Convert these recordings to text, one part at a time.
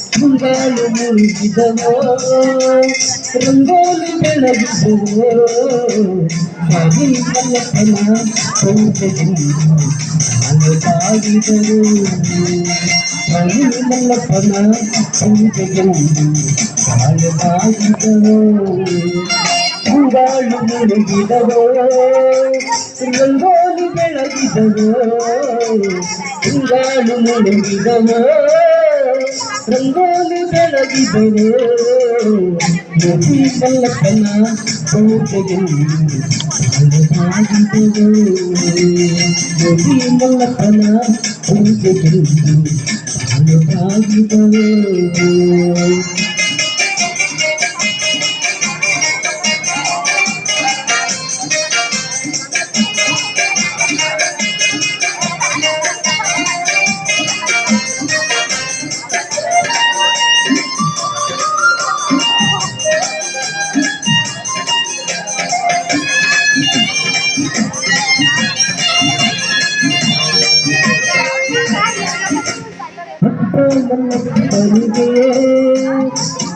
ಮುಂಗಾಲು ಮುಳುಗಿದವೋ ರಂಗೋಲಿ ಬೆಳಗಿದವೋ ಹಾಗೆ ಮಲ್ಲಪ್ಪನ ಕೌಟೆಯಲ್ಲಿ ಅಲದಾಗಿದರು ಹಾಗೆ ಮಲ್ಲಪ್ಪನ ಕೌಟೆಯಲ್ಲಿ ಅಲದಾಗಿದರು ಮುಂಗಾಲು ಮುಳುಗಿದವೋ ರಂಗೋಲಿ ಬೆಳಗಿದವೋ ಮುಂಗಾಲು ಮುಳುಗಿದವೋ ರಂಗೋಲಿ ಬೆಳಗಿದವೋ ನದಿ ಮಲ್ಲಪ್ಪನ ಕೋಟೆಯಲ್ಲಿ ಅಲದಾಗಿದವೋ ನದಿ ಮಲ್ಲಪ್ಪನ ಕೋಟೆಯಲ್ಲಿ ಅಲದಾಗಿದವೋ ಮಲ್ಲಪ್ಪನಿಗೆ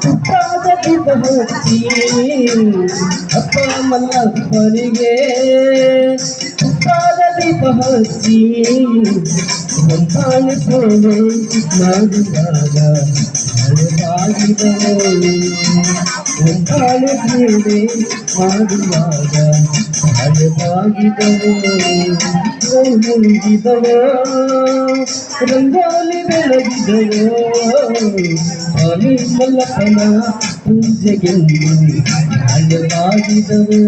ತುಪ್ಪಾದ ದೀಪ ಹಚ್ಚಿ ಅಪ್ಪ ಮಲ್ಲಪ್ಪನಿಗೆ ತುಪ್ಪಾದ ದೀಪ ಹಚ್ಚಿ ಒಂದಾಳು ಸೇವೆ ಮಾಡುವಾಗ ಅಳವಾಗಿದವೋ ಒಂದಾಳು ಸೇವೆ ಮಾಡುವಾಗ ಅಳವಾಗಿದವೋ ಮುಳುಗಿದವೋ ರಂಗೋಲಿ ಬೆಳಗಿದವೋ ಸ್ವಾಮಿ ಮಲ್ಲಪ್ಪನ ಪೂಜೆಗೆಂದು ಅಳವಾಗಿದವೋ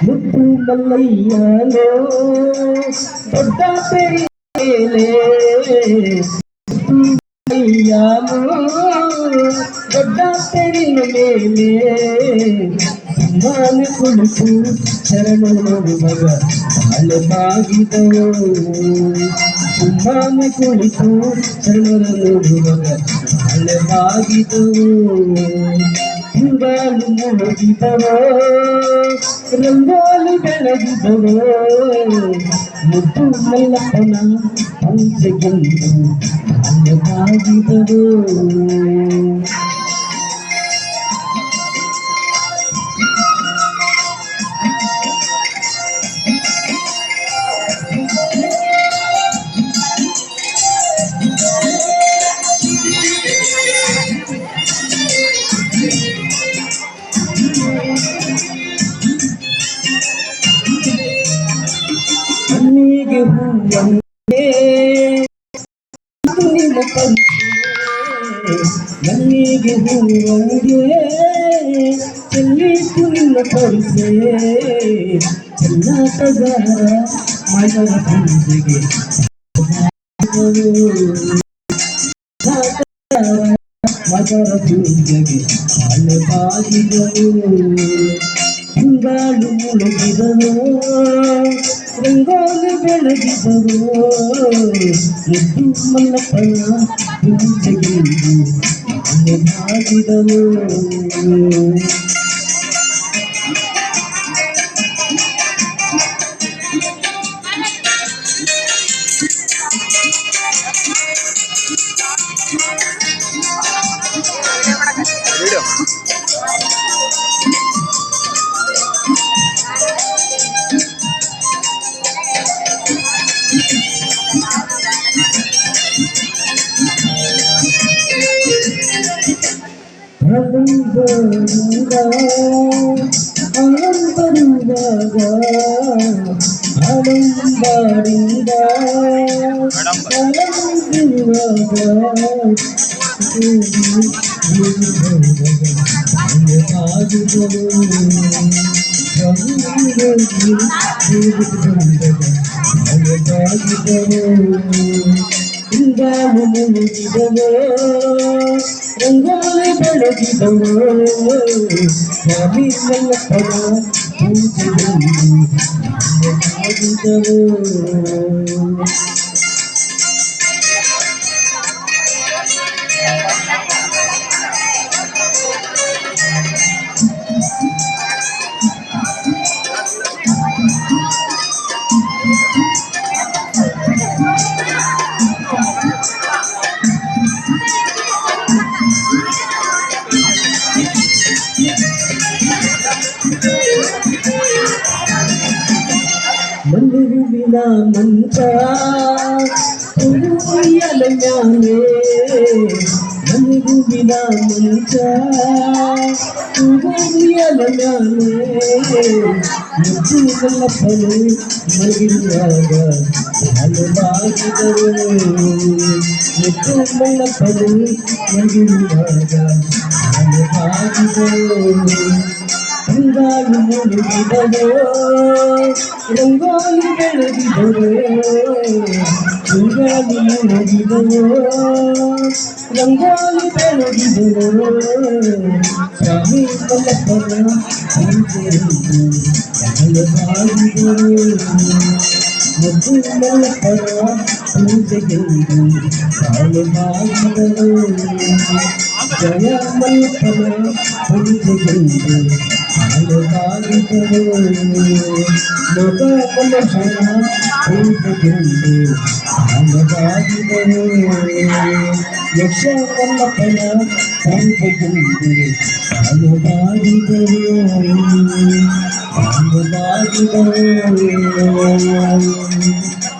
ಮುತ್ತು ಮಲ್ಲಯ್ಯನೋ ದೊಡ್ಡ ಪೆರಿಯೇಲೆ ಮಲ್ಲಯ್ಯನೋ ದೊಡ್ಡ ಪೆರಿಯ ಮೇಲೆ ಸುಮ್ಮನೆ ಕುಳಿತು ಶರಣನುಡುವಾಗ ಅಳವಾಗಿದವೋ ಸುಮ್ಮನೆ ಕುಳಿತು ಶರಣನುಡುವಾಗ ಅಳವಾಗಿದವೋ ಮುಂಗಾಲು ಮುಳುಗಿದವೋ ರಂಗೋಲಿ ಬೆಳಗಿದವೋ ಮುದ್ದು ಮಲ್ಲಪ್ಪನ ಪೂಜೆಗೆಂದು ಅಳವಾಗಿದವೋ ಕಣ್ಣಿಗೆ ಹೂವಂಗೆ ನಿನ್ನ ಪರಿಸೆ ನನ್ನಿಗೆ ಹೂವಂಗೆ ಚೆಲ್ಲಿತು ನಿನ್ನ ಪರಿಸೆ ಚೆಲ್ಲಾಟಗಾರ ಮಗಳ ಪೂಜೆಗೆ ಮಗಳ ಪೂಜೆಗೆ ಅಳವಾಗಿದವು ಮುಂಗಾಲು ಮುಳುಗಿದವೋ ರಂಗೋಲಿ ಬೆಳಗಿದವೋ ಮುದ್ದು ಮಲ್ಲಪ್ಪನ ಪೂಜೆಗೆಂದು ಅಳವಾಗಿದವೋ ಆನಂದರುವಾಗ ಆನಂದರಿಂದ ಆನಂದಿರುವಾಗ ಹಿಂಗಾವು ಮುಗಿದವೋ ರಂಗೋಲಿ ಬೆಳಗಿದವೋ ಸ್ವಾಮಿ ಮಲ್ಲಪ್ಪನ ಪೂಜೆಗಿದವೋ. ಮಲ್ಲಿರುವಿನ ಮಂಚ ಉಯ್ಯಲ ಮ್ಯಾಲೆ ಮಲ್ಲಿರುವಿನ ಮಂಚ ಉಯ್ಯಲ ಮ್ಯಾಲೆ ಮುದ್ದು ಮಲ್ಲಪ್ಪನು ಮಲಗಿರುವಾಗ ಹಾಲುವಾಗಿದರು ಮುದ್ದು ಮಲ್ಲಪ್ಪನು ಮಲಗಿರುವಾಗ ಹಾಲುವಾಗಿದರು. ಹಿಂಗಾಲು ಮುಳುಗಿದವೋ ರಂಗೋಲಿ ಬೆಳಗಿದವೋ ಹಿಂಗಾಲು ಮುಳುಗಿದವೋ ರಂಗೋಲಿ ಬೆಳಗಿದವೋ ಸ್ವಾಮಿ ಮಲ್ಲಪ್ಪನ ಪೂಜೆಯನ್ನು ಹಾಲುವಾಗಿದರು ಮುದ್ದು ಮಲ್ಲಪ್ಪನ ಪೂಜೆಗೆಂದು ಹಾಲುವಾಗಿದರು. ಜಯ ಮಲ್ಲಪ್ಪನ ಪೂಜೆಗೆಂದು ಹಾಲುವಾಗಿದರು ಮಗ ಮಲ್ಲಪ್ಪನ ಪೂಜೆಗೆಂದು ಹಾಲುವಾಗಿದರು ಯಕ್ಷ ಮಲ್ಲಪ್ಪನ ಪೂಜೆಗೆಂದು ಹಾಲುವಾಗಿದರು ಹಾಲುವಾಗಿದರು.